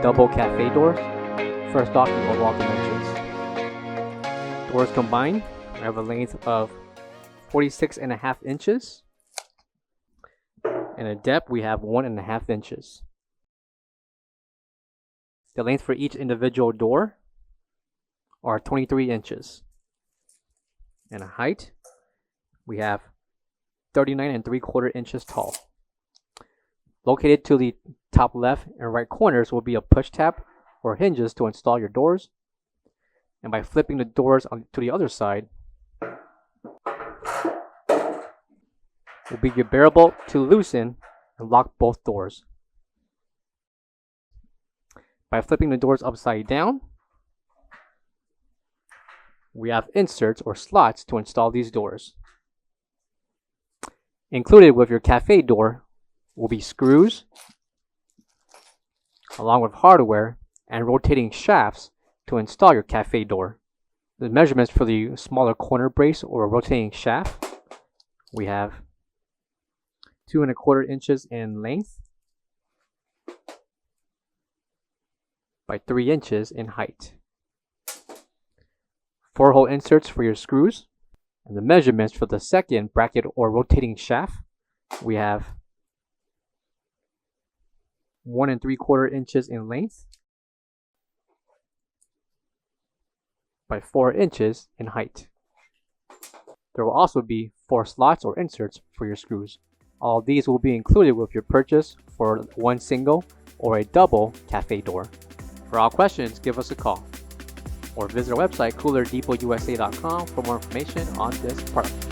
double cafe doors for stocking overall dimensions. Doors combined have a length of 46.5 inches, and a depth we have 1.5 inches. The length for each individual door are 23 inches, and a height we have 39.75 inches tall. Located to the top left and right corners will be a push tab or hinges to install your doors, and by flipping the doors to the other side will be your bearable to loosen and lock both doors. By flipping the doors upside down, we have inserts or slots to install these doors. Included with your cafe door will be screws, along with hardware and rotating shafts to install your cafe door. The measurements for the smaller corner brace or rotating shaft, we have 2.25 inches in length by 3 inches in height. 4-hole inserts for your screws, and the measurements for the second bracket or rotating shaft, we have 1.75 inches in length by 4 inches in height. There will also be 4 slots or inserts for your screws. All of these will be included with your purchase for one single or a double cafe door. For all questions, give us a call or visit our website coolerdepotUSA.com for more information on this product.